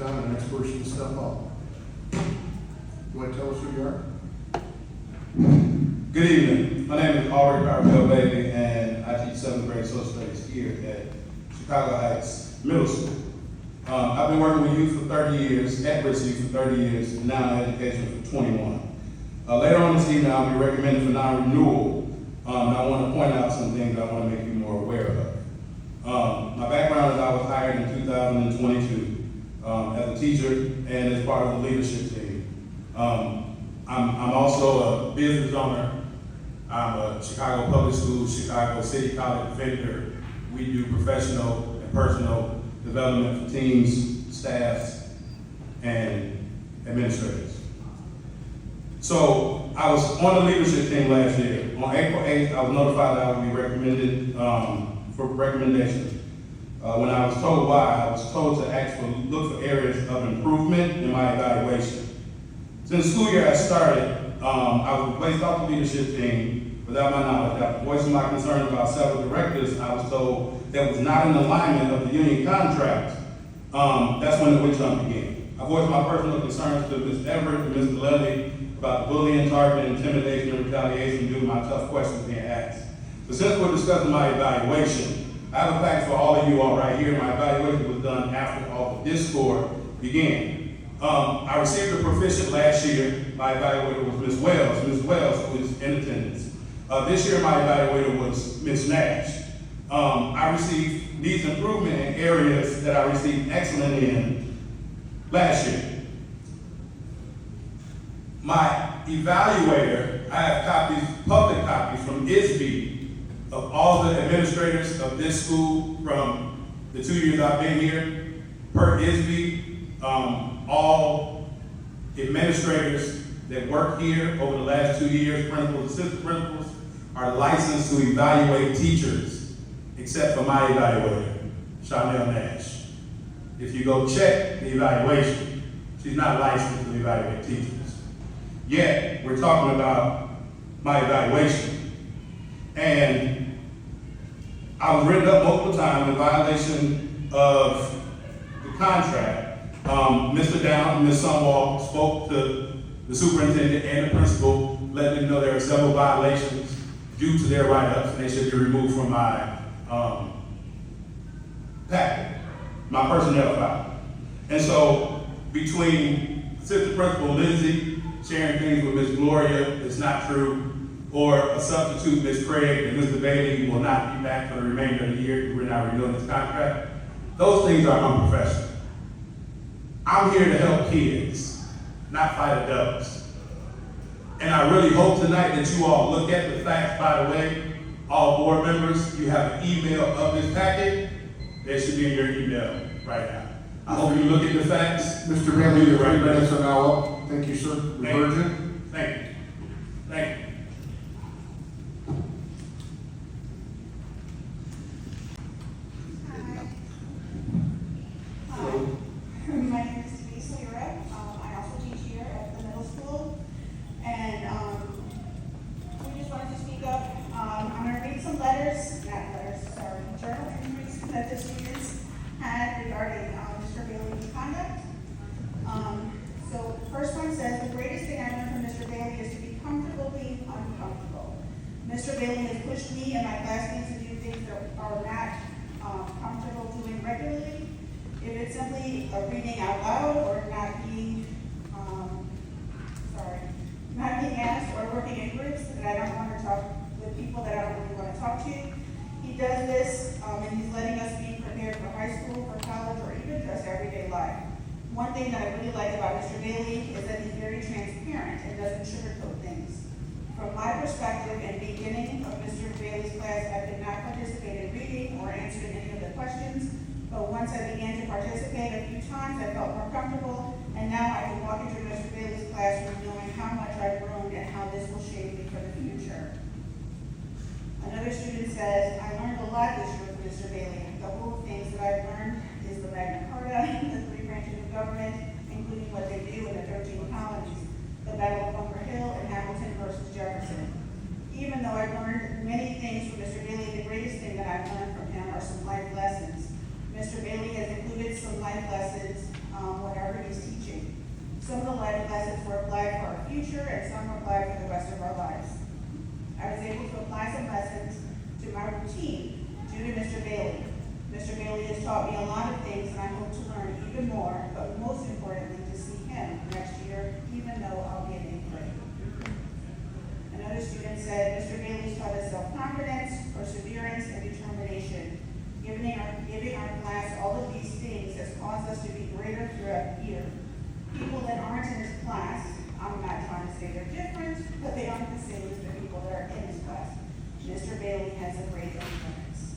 down, the next person to step up. You want to tell us who you are? Good evening. My name is Aubrey Parvell Bailey, and I teach 7th grade social studies here at Chicago Heights Middle School. I've been working with youth for 30 years, at risk youth for 30 years, and now in education for 21. Later on this evening, I'll be recommended for non-renewal, and I want to point out some things I want to make you more aware of. My background is I was hired in 2022 as a teacher and as part of the leadership team. I'm also a business owner. I'm a Chicago Public Schools, Chicago City College vendor. We do professional and personal development for teams, staffs, and administrators. So I was on the leadership team last year. On April 8th, I was notified that I would be recommended for recommendation. When I was told why, I was told to look for areas of improvement in my evaluation. Since the school year had started, I was placed off the leadership team without my knowledge. After voicing my concerns about several directors, I was told that was not in alignment of the union contract. That's when the witch hunt began. I voiced my personal concerns to Ms. Everett and Ms. Levy about the bullying, targeting, intimidation, and retaliation due to my tough questions being asked. So since we're discussing my evaluation, I have a package for all of you all right here. My evaluation was done after all the discord began. I received a proficient last year. My evaluator was Ms. Wells. Ms. Wells, who is in attendance. This year, my evaluator was Ms. Nash. I received needs improvement in areas that I received excellent in last year. My evaluator, I have copies, public copies from ISB of all the administrators of this school from the 2 years I've been here. Per ISB, all administrators that work here over the last 2 years, principals, assistant principals, are licensed to evaluate teachers, except for my evaluator, Chanel Nash. If you go check the evaluation, she's not licensed to evaluate teachers. Yet, we're talking about my evaluation. And I was written up multiple times in violation of the contract. Mr. Down and Ms. Sunwall spoke to the superintendent and the principal, letting them know there are several violations due to their write-ups, and they should be removed from my packet, my personnel file. And so, between Assistant Principal Lindsay sharing things with Ms. Gloria that's not true, or a substitute, Ms. Craig, and Mr. Bailey will not be back for the remainder of the year because we're not renewing this contract, those things are unprofessional. I'm here to help kids, not fight adults. And I really hope tonight that you all look at the facts. By the way, all board members, you have an email of this packet. That should be in your email right now. I hope you look at the facts. Mr. Bailey, the 3 minutes are now up. Thank you, sir. We heard you. Thank you. Thank you. My name is Dismissal, I also teach here at the middle school, and we just wanted to speak up. I'm going to read some journal entries that the students had regarding Mr. Bailey's conduct. So the first one says, the greatest thing I learned from Mr. Bailey is to be comfortable being uncomfortable. Mr. Bailey has pushed me and my classmates to do things that are not comfortable doing regularly. If it's simply a reading out loud or not being asked or working in groups that I don't want to talk with people that I don't really want to talk to, he does this and he's letting us be prepared for high school, for college, or even just everyday life. One thing that I really like about Mr. Bailey is that he's very transparent and doesn't sugarcoat things. From my perspective, in the beginning of Mr. Bailey's class, I did not participate in reading or answering any of the questions. But once I began to participate a few times, I felt more comfortable, and now I can walk into Mr. Bailey's classroom knowing how much I've grown and how this will shape me for the future. Another student says, I learned a lot this year from Mr. Bailey. A couple of things that I've learned is the Magna Carta, the 3 branches of government, including what they do in the 13 colonies, the Battle of Bunker Hill, and Hamilton versus Jefferson. Even though I've learned many things from Mr. Bailey, the greatest thing that I've learned from him are some life lessons. Mr. Bailey has included some life lessons when and some apply for the rest of our lives. I was able to apply some lessons to my routine due to Mr. Bailey. Mr. Bailey has taught me a lot of things, and I hope to learn even more, but most importantly, to see him next year, even though I'll be in 8th grade. Another student said, Mr. Bailey's taught us self-confidence, perseverance, and determination. Giving our class all of these things has caused us to be greater throughout the year. People that aren't in his class, I'm not trying to say they're different, but they aren't the same as the people that are in his class. Mr. Bailey has a great influence.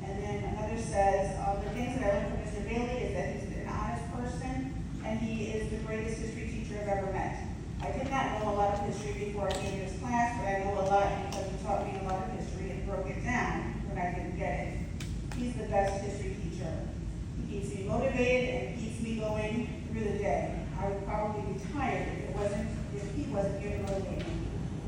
And then another says, the things that I learned from Mr. Bailey is that he's an honest person, and he is the greatest history teacher I've ever met. I did not know a lot of history before I came to his class, but I know a lot because he taught me a lot of history and broke it down when I didn't get it. He's the best history teacher. He keeps me motivated and keeps me going through the day. I would probably be tired if he wasn't here to motivate me.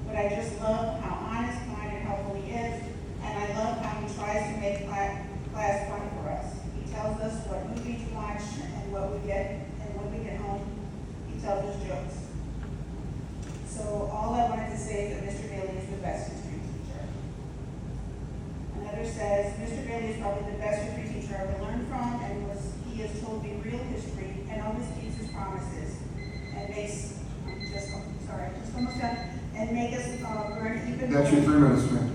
But I just love how honest, kind, and helpful he is, and I love how he tries to make class fun for us. He tells us what movies to watch and what we get, and when we get home, he tells us jokes. So all I wanted to say is that Mr. Bailey is the best history teacher. Another says, Mr. Bailey is probably the best history teacher I ever learned from, and he has told me real history and always keeps his promises and makes, just almost done, and make us learn even more. That's your 3 minutes, ma'am.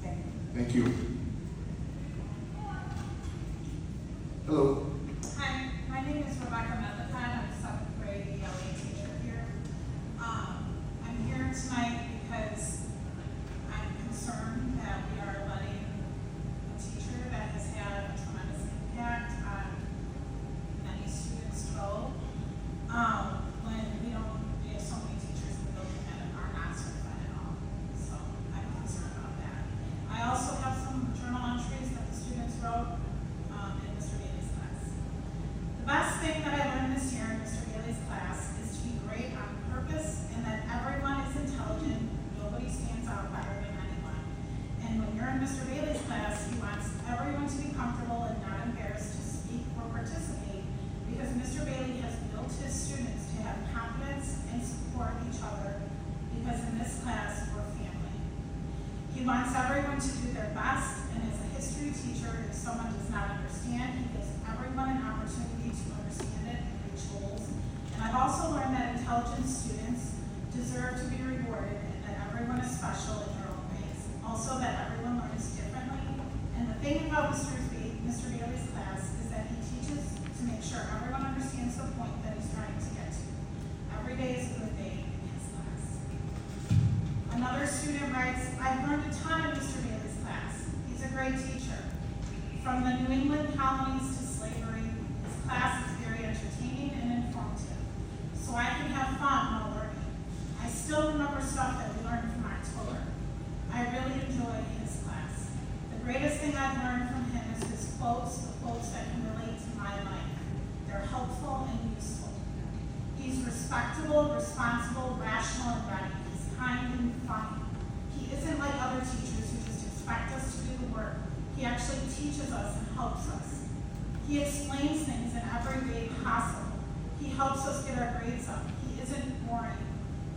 Thank you. Thank you. Hello. Hi, my name is Rebecca Medlicott. I'm a 7th grade ELA teacher here. I'm here tonight because I'm concerned that we are letting a teacher that has had a tremendous impact on many students go. When we have so many teachers in the building that are not certified at all. So I'm concerned about that. I also have some journal entries that the students wrote in Mr. Bailey's class. The best thing that I learned this year in Mr. Bailey's class is to be great on purpose and that everyone is intelligent, nobody stands out better than anyone. And when you're in Mr. Bailey's class, he wants everyone to be comfortable and not embarrassed to speak or participate because Mr. Bailey has built his students to have confidence and support each other because in this class, we're family. He wants everyone to do their best, and as a history teacher, if someone does not understand, he gives everyone an opportunity to understand it and reach goals. And I've also learned that intelligent students deserve to be rewarded and that everyone is special in their own ways. Also that everyone learns differently. And the thing about Mr. Bailey's class is that he teaches to make sure everyone understands the point that he's trying to get to. Every day is a good day in his class. Another student writes, I've learned a ton in Mr. Bailey's class. He's a great teacher. From the New England colonies to slavery, his class is very entertaining and informative. So I can have fun while learning. I still remember stuff that we learned from October. I really enjoy his class. The greatest thing I've learned from him is his quotes, the quotes that can relate to my life. They're helpful and useful. He's respectable, responsible, rational, and ready. He's kind and funny. He isn't like other teachers who just expect us to do the work. He actually teaches us and helps us. He explains things in every way possible. He helps us get our grades up. He isn't boring.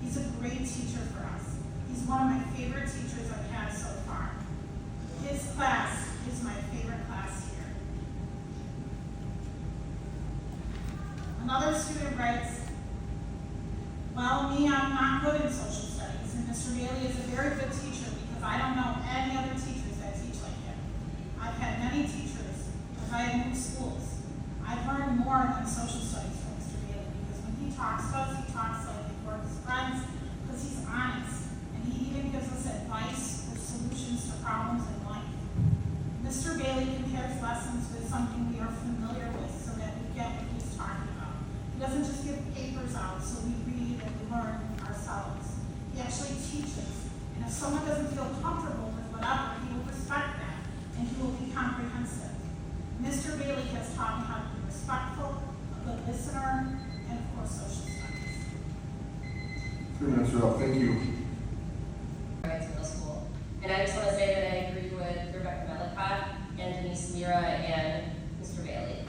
He's a great teacher for us. He's one of my favorite teachers I've had so far. His class is my favorite class here. Another student writes, well, me, I'm not good in social studies, and Mr. Bailey is a very good teacher because I don't know any other teachers that teach like him. I've had many teachers, because I have moved schools. I've learned more than social studies from Mr. Bailey because when he talks to us, he talks like we're his friends because he's honest, and he even gives us advice or solutions to problems in life. Mr. Bailey compares lessons with something we are familiar with so that we get what he's talking about. He doesn't just give papers out so we read and we learn ourselves. He actually teaches. And if someone doesn't feel comfortable with whatever, he will respect that and he will be comprehensive. Mr. Bailey has taught me how to be respectful, a good listener, and of course social studies. 3 minutes are up. Thank you. Middle school. And I just want to say that I agree with Rebecca Medlicott and Denise Mira and Mr. Bailey.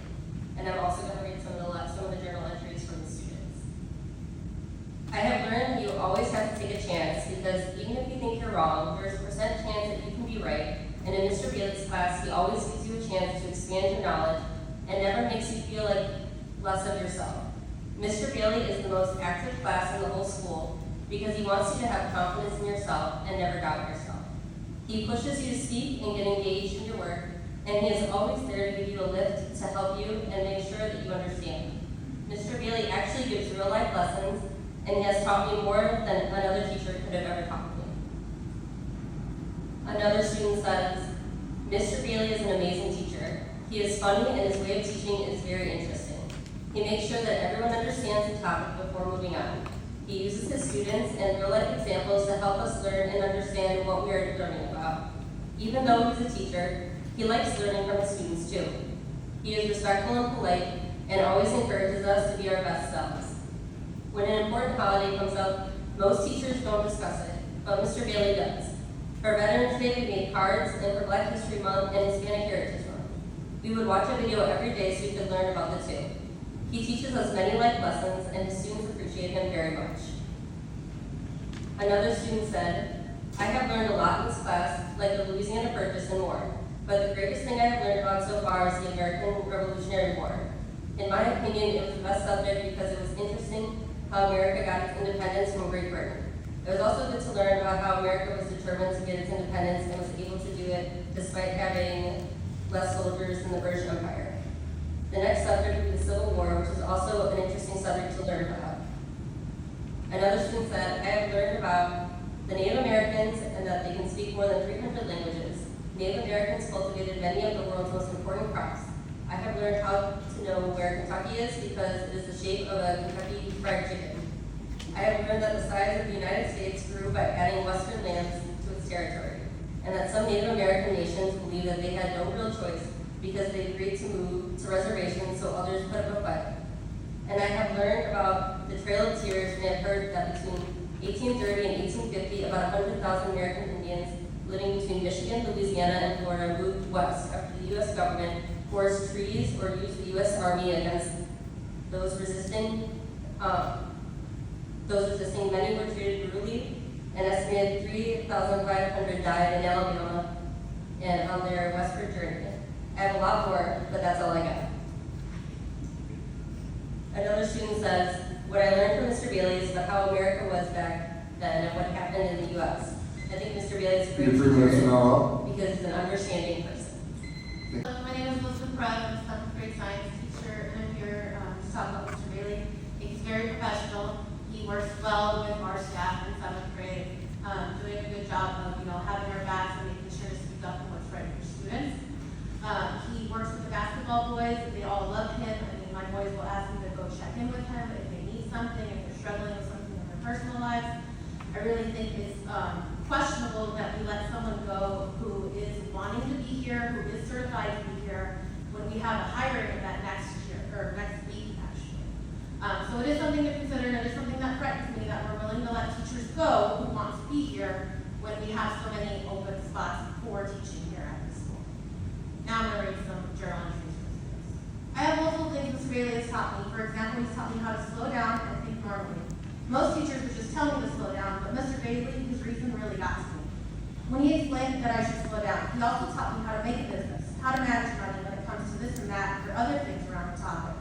And I'm also going to read some of the journal entries from the students. and never makes you feel like less of yourself. Mr. Bailey is the most active class in the whole school because he wants you to have confidence in yourself and never doubt yourself. He pushes you to speak and get engaged in your work, and he is always there to give you a lift to help you and make sure that you understand. Mr. Bailey actually gives real life lessons, and he has taught me more than another teacher could have ever taught me. Another student says, Mr. Bailey is an amazing teacher. He is funny and his way of teaching is very interesting. He makes sure that everyone understands the topic before moving on. He uses his students and real life examples to help us learn and understand what we are learning about. Even though he's a teacher, he likes learning from his students too. He is respectful and polite and always encourages us to be our best selves. When an important holiday comes up, most teachers don't discuss it, but Mr. Bailey does. For Veterans Day, we made cards, and for Black History Month and Hispanic Heritage Month. We would watch a video every day so we could learn about the two. He teaches us many life lessons, and his students appreciate him very much. Another student said, I have learned a lot in this class, like the Louisiana Purchase and more, but the greatest thing I have learned about so far is the American Revolutionary War. In my opinion, it was the best subject because it was interesting how America got its independence from Great Britain. It was also good to learn about how America was determined to get its independence and was able to do it despite having less soldiers than the British Empire. The next subject would be the Civil War, which is also an interesting subject to learn about. Another student said, I have learned about the Native Americans and that they can speak more than 300 languages. Native Americans cultivated many of the world's most important crops. I have learned how to know where Kentucky is because it is the shape of a Kentucky Fried Chicken. I have learned that the size of the United States grew by adding western lands to its territory, and that some Native American nations believe that they had no real choice because they agreed to move to reservations so others put up a fight. And I have learned about the Trail of Tears and have heard that between 1830 and 1850, about 100,000 American Indians living between Michigan, Louisiana, and Florida moved west after the U.S. government forced treaties or used the U.S. Army against those resisting. Many were treated brutally. An estimated 3,500 died in Alabama and on their westward journey. I have a lot more, but that's all I got. Another student says, what I learned from Mr. Bailey is about how America was back then and what happened in the U.S. I think Mr. Bailey is a great Your 3 minutes teacher are now up. because he's an understanding person. My name is Elizabeth Brett. I'm a 7th grade science teacher, and I'm here to talk about Mr. Bailey. He's very professional. He works well with our staff in 7th grade, doing a good job of, having our backs and making sure to speak up on what's right for students. He works with the basketball boys. They all love him. I mean, my boys will ask me to go check in with him if they need something, if they're struggling with something in their personal lives. I really think it's questionable that we let someone go who is wanting to be here, who is certified to be here, when we have a hiring event next year, or next week, actually. So it is something to consider, and it is something that frightens me that we're willing to let teachers go who want to be here when we have so many open spots for teaching here at the school. Now I'm going to read some journal entries for students. I have multiple things Mr. Bailey has taught me. For example, he's taught me how to slow down and think normally. Most teachers would just tell me to slow down, but Mr. Bailey, his reason really got to me. When he explained that I should slow down, he also taught me how to make a business, how to manage money when it comes to this and that, or other things around the topic.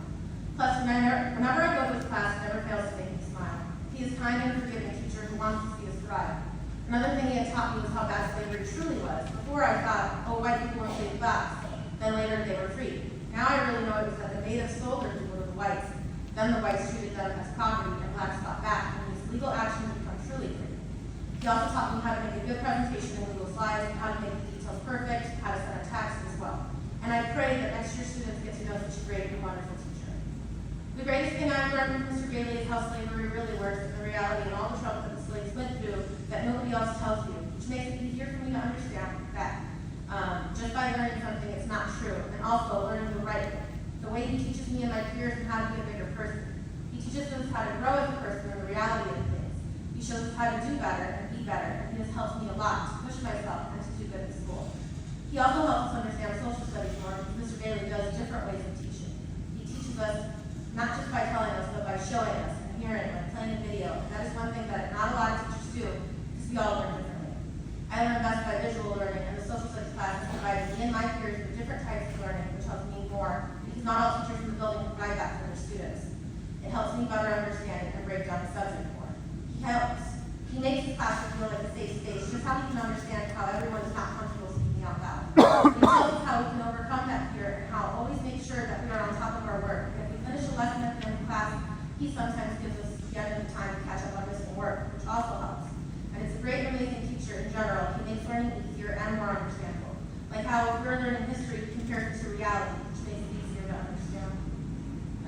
Plus, whenever I go to his class, it never fails to make me smile. He is kind and forgiving teacher who wants to see us thrive. Another thing he had taught me was how bad slavery truly was. Before I thought, oh, white people weren't paid blacks. Then later they were free. Now I really know it was that the natives sold their people to the whites. Then the whites treated them as property and blacks fought back, and these legal actions become truly free. He also taught me how to make a good presentation in legal slides, how to make the details perfect, how to send a text as well. And I pray that next year students get to know such a great and wonderful teacher. The greatest thing I've learned from Mr. Bailey is how slavery really works and the reality and all the trouble that the slaves went through that nobody else tells you, which makes it easier for me to understand that just by learning something, it's not true, and also learning the right way. The way he teaches me and my peers and how to be a bigger person. He teaches us how to grow as a person and the reality of things. He shows us how to do better and be better, and he has helped me a lot to push myself and to do good in school. He also helps us understand social studies more because Mr. Bailey does different ways of teaching. He teaches us not just by telling us, but by showing us and hearing and playing a video. And that is one thing that not a lot of teachers do because we all learn differently. I learn best by visual learning, and the social studies class has provided me and my peers with different types of learning, which helps me more because not all teachers in the building provide that for their students. It helps me better understand and break down the subject more. He makes the classroom feel like a safe space, just how he can understand how everyone is not comfortable speaking out loud. He tells us how we can overcome that fear and how always make sure that we are on top of our work. And if we finish a lesson at the end of class, he sometimes gives us the end of the time to catch up on missing work, which also helps. And it's a great and amazing teacher in general. He makes learning easier and more understandable. Like how if we're learning history compared to reality, which makes it easier to understand.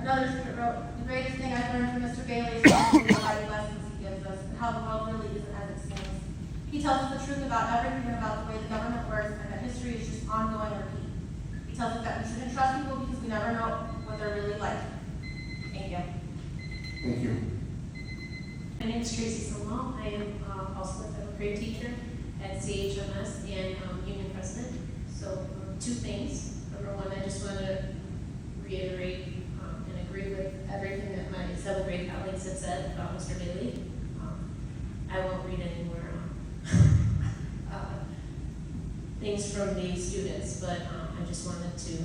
Another student wrote, the greatest thing I've learned from Mr. Bailey is the variety lessons he gives us and how the world really isn't as it seems. He tells us the truth about everything and about the way the government works and that history is just ongoing repeat. He tells us that we shouldn't trust people because we never know what they're really like. Thank you. Thank you. My name is Tracy Sumwell. I am also a seventh grade teacher at CHMS and union president. So two things. Number one, I just want to reiterate and agree with everything that my seventh grade colleagues have said about Mr. Bailey. I won't read any more things from the students, but I just wanted to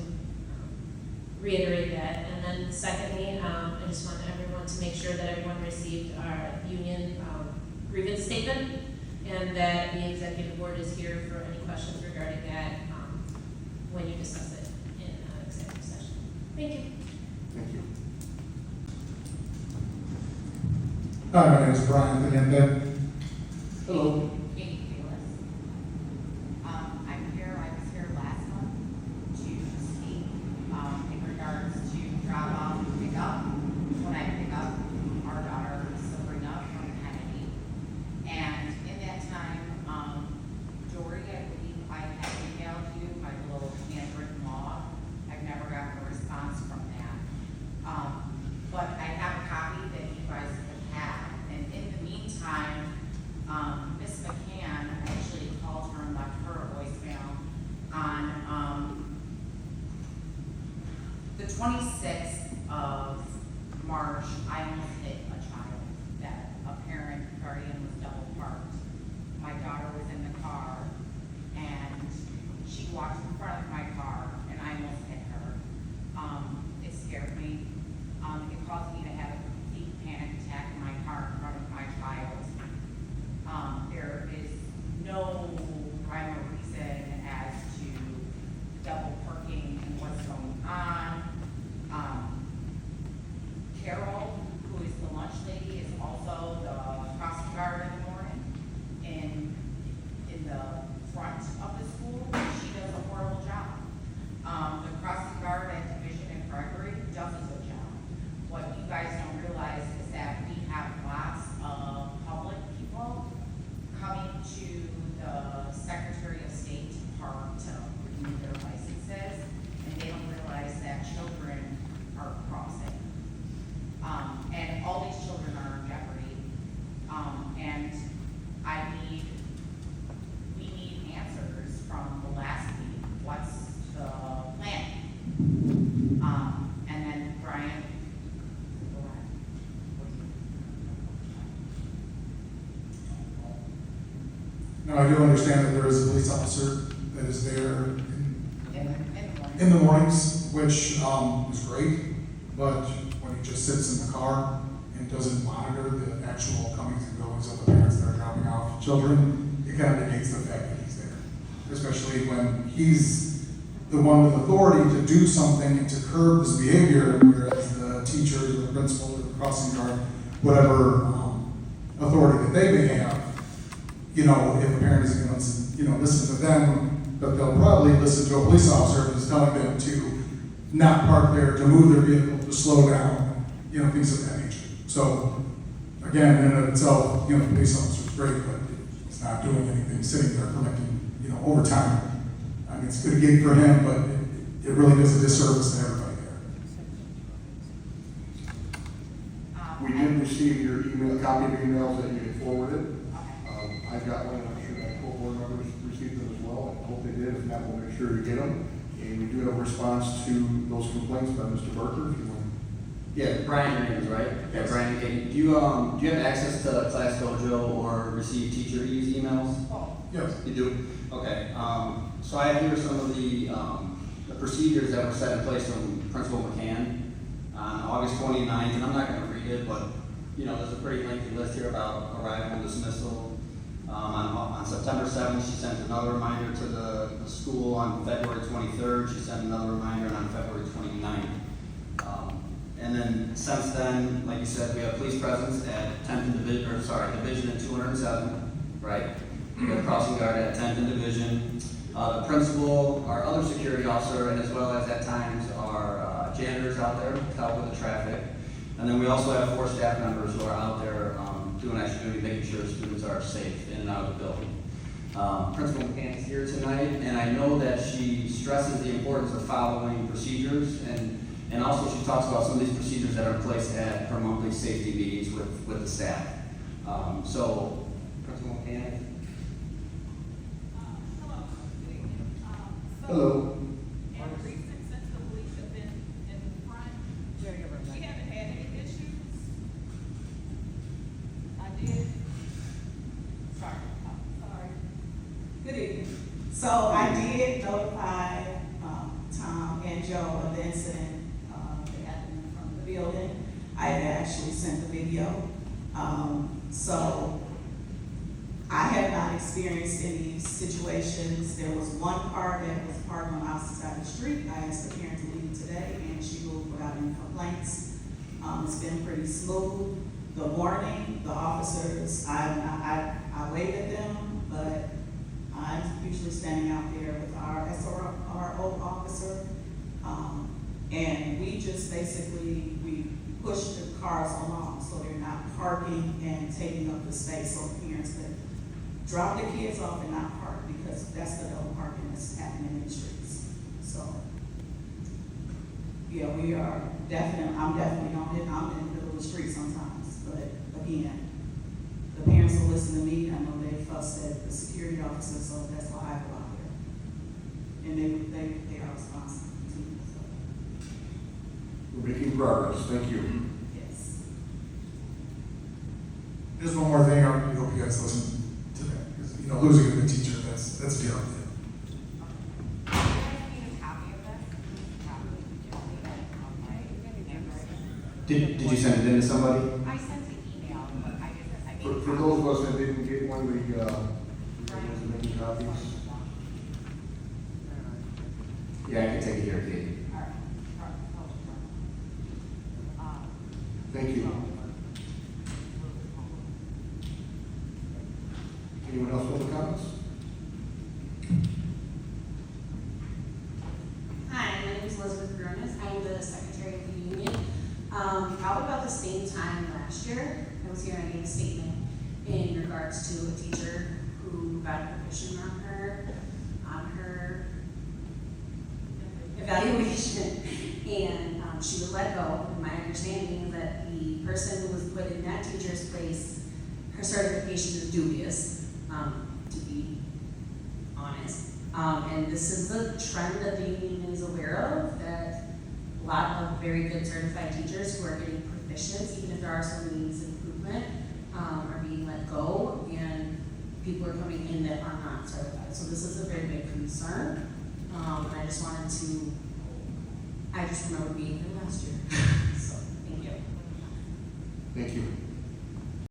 reiterate that. And then secondly, I just want everyone to make sure that everyone received our union grievance statement and that the executive board is here for any questions regarding that when you discuss it in executive session. Thank you. Thank you. Hi, my name is Brian Fernandez. Hello. I'm here, I was here last month to speak in regards to drop off and pick up. When I pick up our daughter Sabrina from Kennedy. And in that time, Dory, I believe I had emailed you my little handwritten law. I've never gotten a response from that. But I have a copy that you guys could have. And in the meantime, Miss McCann actually called her and left her a voicemail on the 26th of March. I almost hit a child that a parent guardian was double parked. My daughter was in the car and she walked in front of my car and I almost hit her. It scared me. It caused me to have a complete panic attack in my car in front of my child. There is no rhyme or reason as to double parking and what's going on. Carol, who is the lunch lady, is also the crossing guard in the morning in the front of the school. She does a horrible job. The crossing guard at Division and Gregory does a good job. What you guys don't realize is that we have lots of public people coming to the Secretary of State Park to renew their licenses, and they don't realize that children are crossing. And all these children are in jeopardy. And we need answers from the last meeting. What's the plan? And then Brian, go ahead. Now, I do understand that there is a police officer that is there in the mornings, which is great, but when he just sits in the car and doesn't monitor the actual comings and goings of the parents that are dropping off children, it kind of negates the fact that he's there, especially when he's the one with authority to do something to curb this behavior, whereas the teacher, the principal, or the crossing guard, whatever authority that they may have, if a parent isn't going to, listen to them, but they'll probably listen to a police officer who's telling them to not park there, to move their vehicle, to slow down, things of that nature. So, again, in and of itself, the police officer's great, but it's not doing anything, sitting there collecting, overtime. I mean, it's a good gig for him, but it really does a disservice to everybody there. We did receive your email, copy of your emails that you had forwarded. I've got one, and I'm sure that full board members received them as well. I hope they did. If not, we'll make sure to get them. And we do have a response to those complaints by Mr. Barker, if you want. Yeah, Brian Rams, right? Yes. Yeah, Brian. Okay. Do you have access to Class Dojo or receive teacher use emails? Yes. You do? Okay. So I have here some of the procedures that were set in place from Principal McCann on August 29th, and I'm not gonna read it, but, you know, there's a pretty lengthy list here about arrival and dismissal. On September 7th, she sent another reminder to the school. On February 23rd, she sent another reminder, and on February 29th. And then since then, like you said, we have police presence at 10th and Division and 207, right? We have crossing guard at 10th and Division. The principal, our other security officer, and as well as at times our janitors out there to help with the traffic. And then we also have 4 staff members who are out there doing extra duty, making sure students are safe in and out of the building. Principal McCann is here tonight, and I know that she stresses the importance of following procedures, and also she talks about some of these procedures that are in place at her monthly safety meetings with the staff. So, Principal McCann. Hello. And recent, since the police have been in front, she haven't had any issues. I did. Sorry. Good evening. So I did notify Tom and Joe of the incident that happened from the building. I had actually sent the video. So I have not experienced any situations. There was one car that was parked on the opposite side of the street. I asked the parent to leave today, and she moved without any complaints. It's been pretty smooth. The warning, the officers, I waved at them, but I'm usually standing out there with our SRO officer. And we just basically, we push the cars along so they're not parking and taking up the space so parents can drop the kids off and not park, because that's the double parking that's happening in the streets. So, yeah, we are definitely, I'm definitely on it. I'm in the middle of the street sometimes, but again, the parents will listen to me. I know they fuss at the security officer, so that's why I go out there. And they are responsible too, so, We're making progress. Thank you. yes. Just one more thing, I hope you guys listen to that, because, you know, losing a good teacher, that's a deal. Did you send it in to somebody? I sent an email, but I just, For those of us that didn't get one, we making copies. Yeah, I can take it here, Katie. Thank you. Anyone else with comments? Hi, my name is Elizabeth Gronis. I'm the secretary of the union. Probably about the same time last year, I was here and I gave a statement in regards to a teacher who got a provision on her evaluation, and she was let go. And my understanding is that the person who was put in that teacher's place, her certification is dubious, to be honest. And this is a trend that the union is aware of, that a lot of very good certified teachers who are getting proficiency, even if there are some needs improvement, are being let go, and people are coming in that are not certified. So this is a very big concern. And I just remember being here last year. So, thank you. Thank you.